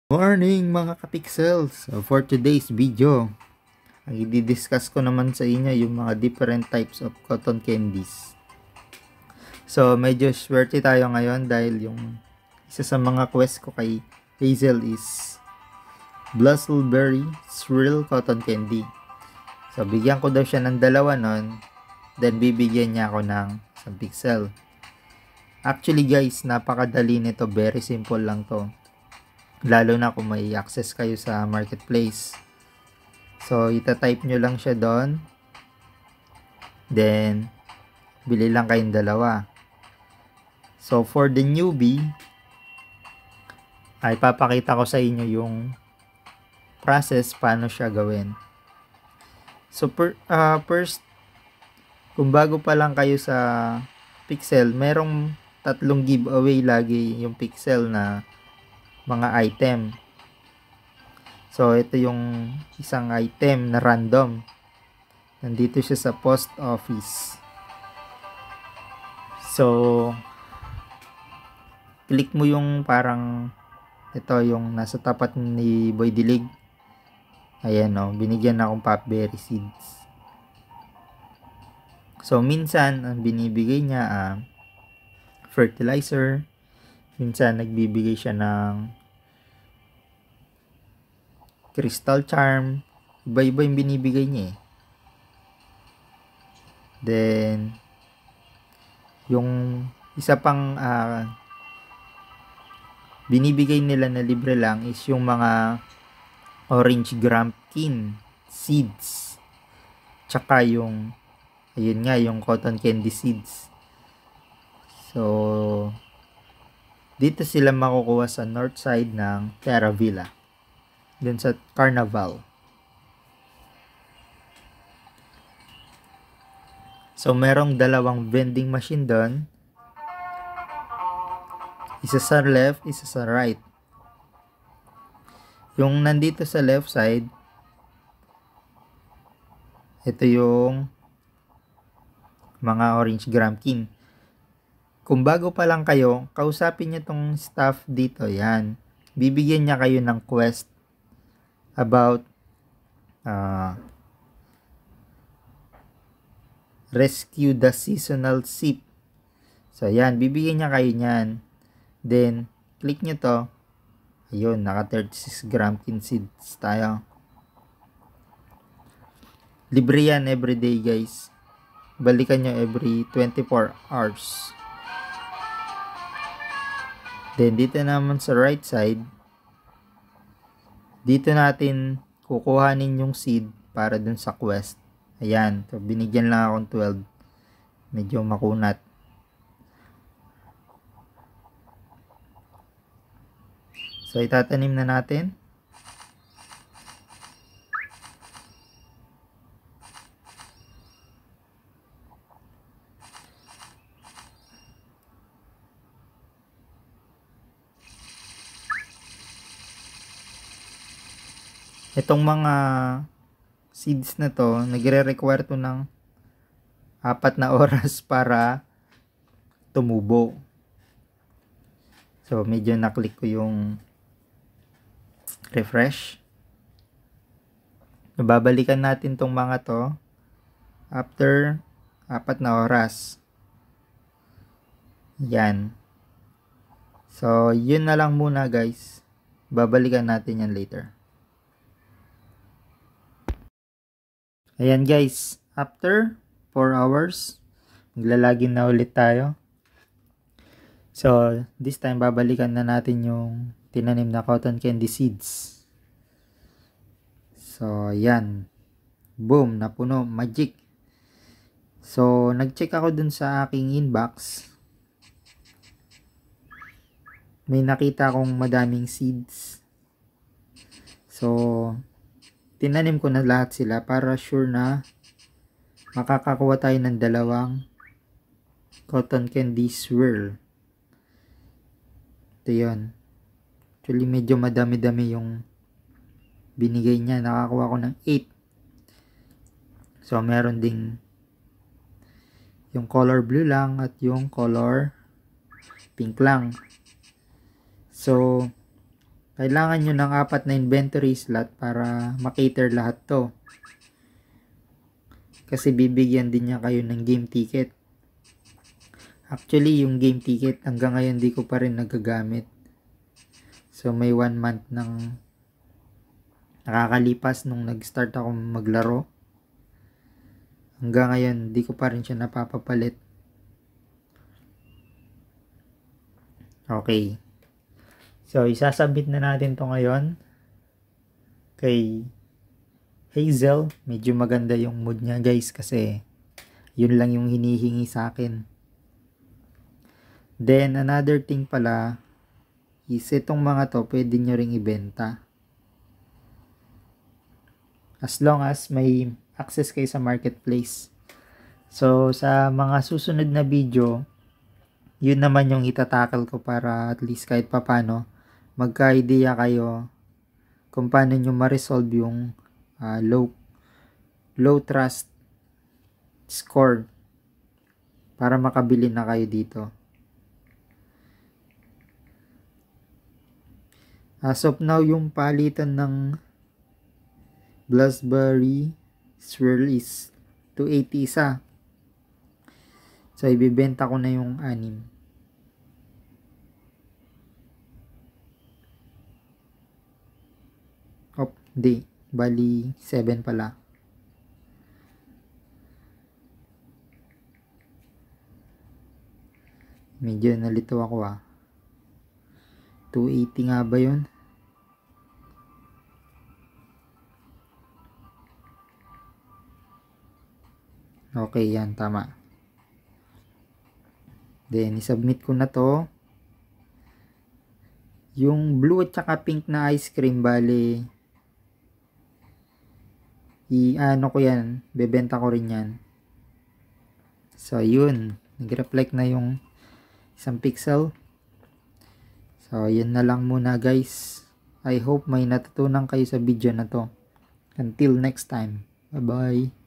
Morning mga kapixels! So for today's video, ang i-discuss ko naman sa inyo yung mga different types of cotton candies. So medyo swerte tayo ngayon dahil yung isa sa mga quest ko kay Hazel is Bluestleberry Swirl Cotton Candy. So bigyan ko daw siya ng dalawa nun, then bibigyan niya ako ng isang pixel. Actually guys, napakadali nito, very simple lang to. Lalo na kung may access kayo sa marketplace. So, ita-type nyo lang siya doon. Then, bili lang kayong dalawa. So, for the newbie, ay papakita ko sa inyo yung process paano siya gawin. So, first, kung bago pa lang kayo sa Pixel, merong 3 giveaway lagi yung Pixel na mga item. So, ito yung isang item na random. Nandito siya sa post office. So, click mo yung parang ito yung nasa tapat ni Boy Dilig. Ayan o, binigyan na akong popberry seeds. So, minsan, ang binibigay niya fertilizer. Minsan, nagbibigay siya ng crystal charm. Iba-iba yung binibigay niya eh. Then, yung isa pang binibigay nila na libre lang is yung mga orange grumpkin seeds. Tsaka yung, ayun nga, yung cotton candy seeds. So, dito sila makukuha sa north side ng Terra Villa. Dun sa Carnival. So, merong dalawang vending machine doon. Isa sa left, isa sa right. Yung nandito sa left side, ito yung mga orange grumpkin. Kung bago pa lang kayo, kausapin nyo tong staff dito. Yan. Bibigyan niya kayo ng quest about rescue the seasonal sheep. So, yan. Bibigyan niya kayo niyan. Then, click nyo to. Ayun, naka 36 grumpkin seeds tayo. Libre yan everyday guys. Balikan nyo every 24 hours. Then, dito naman sa right side, dito natin kukuhanin yung seed para dun sa quest. Ayan. So, binigyan lang akong 12. Medyo makunat. So, itatanim na natin. Itong mga seeds na to, nagre-require to ng 4 na oras para tumubo. So, medyo na-click ko yung refresh. Babalikan natin tong mga to after 4 na oras. Yan. So, yun na lang muna guys. Babalikan natin yan later. Ayan guys, after 4 hours, maglalagin na ulit tayo. So, this time babalikan na natin yung tinanim na cotton candy seeds. So, ayan. Boom, napuno, magic. So, nag-check ako dun sa aking inbox. May nakita akong madaming seeds. So, tinanim ko na lahat sila para sure na makakakuha tayo ng 2 cotton candy swirl. Ito yun. Actually, medyo madami-dami yung binigay niya. Nakakuha ko ng 8. So, meron ding yung color blue lang at yung color pink lang. So, kailangan nyo ng 4 na inventory slot para makater lahat to. Kasi bibigyan din niya kayo ng game ticket. Actually, yung game ticket hanggang ngayon di ko pa rin nagagamit. So, may 1 month nang nakakalipas nung nag-start ako maglaro. Hanggang ngayon, di ko pa rin siya napapapalit. Okay. So, isasabit na natin to ngayon kay Hazel. Medyo maganda yung mood niya guys kasi yun lang yung hinihingi sa akin. Then, another thing pala is itong mga to, pwede nyo ring ibenta. As long as may access kayo sa marketplace. So, sa mga susunod na video, yun naman yung itatakal ko para at least kahit papano magka-idea kayo kung paano nyo ma-resolve yung low trust score para makabili na kayo dito. As of now, yung palitan ng Blastberry Swirl is 280 isa. So, ibibenta ko na yung 6. Oh, di. Bali, 7 pala. Medyo nalito ako 280 nga ba yun? Okay, yan. Tama. Then, isubmit ko na to. Yung blue at saka pink na ice cream, bali, i-ano ko yan. Bebenta ko rin yan. So, yun. Nag-reflect na yung isang pixel. So, yun na lang muna guys. I hope may natutunan kayo sa video na to. Until next time. Bye-bye.